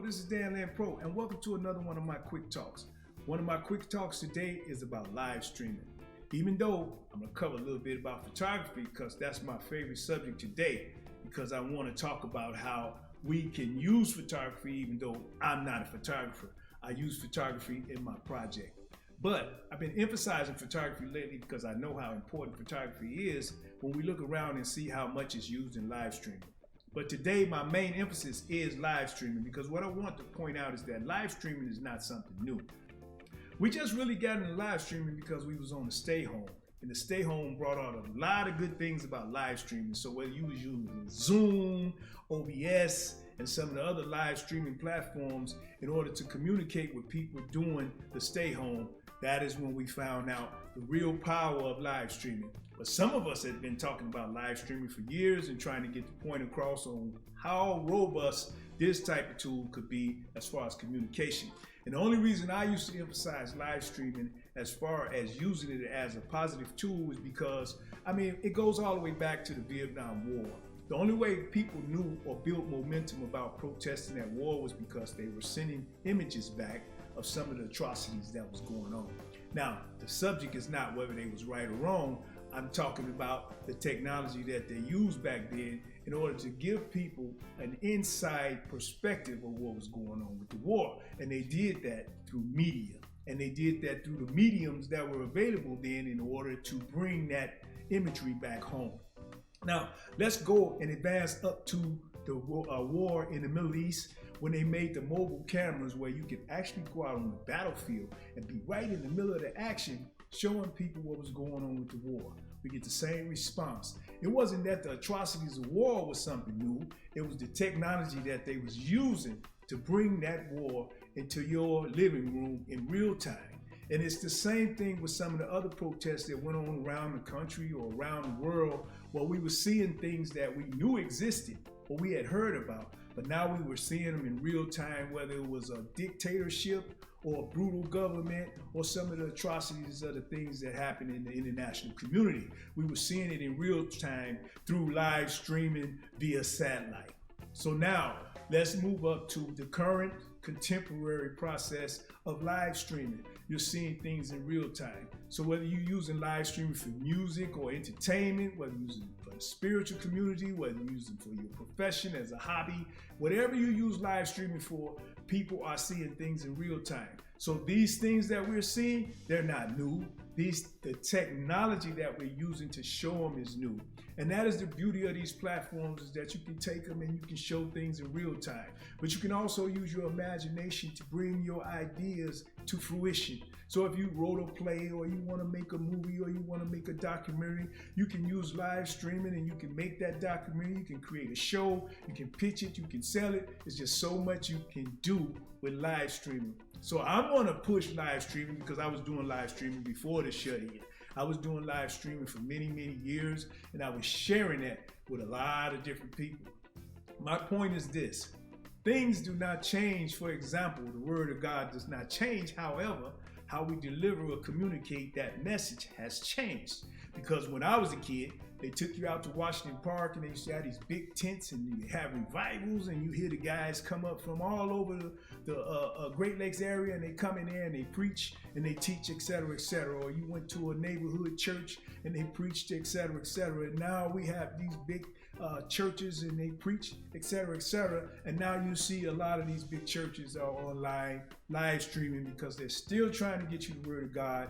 this is DanLanPro, and welcome to another one of my quick talks. One of my quick talks today is about live streaming. Even though I'm going to cover a little bit about photography because that's my favorite subject today, because I want to talk about how we can use photography even though I'm not a photographer. I use photography in my project. But I've been emphasizing photography lately because I know how important photography is when we look around and see how much is used in live streaming. But today my main emphasis is live streaming, because what I want to point out is that live streaming is not something new. We just really got into live streaming because we was on the stay home. And the stay home brought out a lot of good things about live streaming. So whether you was using Zoom, OBS, and some of the other live streaming platforms in order to communicate with people during the stay home, that is when we found out the real power of live streaming. But some of us had been talking about live streaming for years and trying to get the point across on how robust this type of tool could be as far as communication. And the only reason I used to emphasize live streaming as far as using it as a positive tool is because, it goes all the way back to the Vietnam War. The only way people knew or built momentum about protesting that war was because they were sending images back of some of the atrocities that was going on. Now, the subject is not whether they was right or wrong. I'm talking about the technology that they used back then in order to give people an inside perspective of what was going on with the war. And they did that through media. And they did that through the mediums that were available then in order to bring that imagery back home. Now, let's go and advance up to the war in the Middle East, when they made the mobile cameras where you could actually go out on the battlefield and be right in the middle of the action, showing people what was going on with the war. We get the same response. It wasn't that the atrocities of war was something new. It was the technology that they was using to bring that war into your living room in real time. And it's the same thing with some of the other protests that went on around the country or around the world, where we were seeing things that we knew existed or we had heard about, but now we were seeing them in real time, whether it was a dictatorship or a brutal government or some of the atrocities of the things that happened in the international community. We were seeing it in real time through live streaming via satellite. So now let's move up to the current contemporary process of live streaming. You're seeing things in real time. So whether you're using live streaming for music or entertainment, whether you're using it for the spiritual community, whether you're using it for your profession as a hobby, whatever you use live streaming for, people are seeing things in real time. So these things that we're seeing, they're not new. The technology that we're using to show them is new. And that is the beauty of these platforms, is that you can take them and you can show things in real time. But you can also use your imagination to bring your ideas to fruition. So if you wrote a play or you want to make a movie or you want to make a documentary, you can use live streaming and you can make that documentary. You can create a show, you can pitch it, you can sell it. There's just so much you can do with live streaming. So I'm going to push live streaming because I was doing live streaming before the shut-in. I was doing live streaming for many, many years, and I was sharing that with a lot of different people. My point is this: things do not change. For example, the word of God does not change. However, how we deliver or communicate that message has changed. Because when I was a kid, they took you out to Washington Park and they used to have these big tents and you have revivals, and you hear the guys come up from all over the Great Lakes area, and they come in there and they preach and they teach, etc., etc. Or you went to a neighborhood church and they preached, etc., etc. And now we have these big churches and they preach, etc., etc. And now you see a lot of these big churches are online live streaming because they're still trying to get you the word of God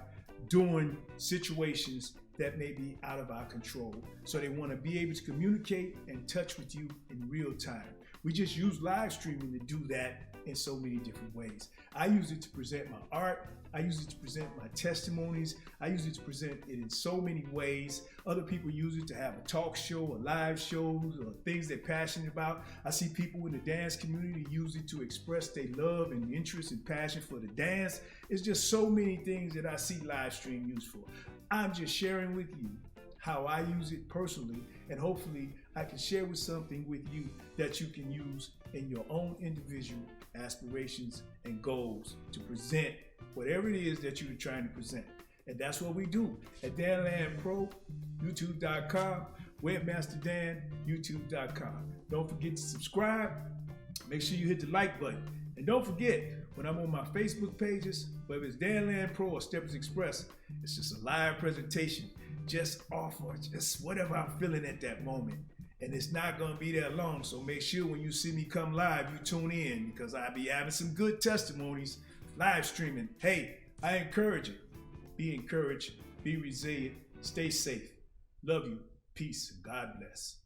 during situations that may be out of our control. So they want to be able to communicate and touch with you in real time. We just use live streaming to do that in so many different ways. I use it to present my art. I use it to present my testimonies. I use it to present it in so many ways. Other people use it to have a talk show or live shows or things they're passionate about. I see people in the dance community use it to express their love and interest and passion for the dance. It's just so many things that I see live stream used for. I'm just sharing with you how I use it personally, and hopefully I can share with something with you that you can use in your own individual aspirations and goals to present whatever it is that you're trying to present. And that's what we do at DanLanPro, YouTube.com, WebmasterDan, YouTube.com. Don't forget to subscribe. Make sure you hit the like button. And don't forget, when I'm on my Facebook pages, whether it's DanLanPro or Steppers Express, it's just a live presentation, just offer, just whatever I'm feeling at that moment. And it's not gonna be that long, so make sure when you see me come live, you tune in, because I'll be having some good testimonies, live streaming. Hey, I encourage it. Be encouraged, be resilient, stay safe. Love you, peace, and God bless.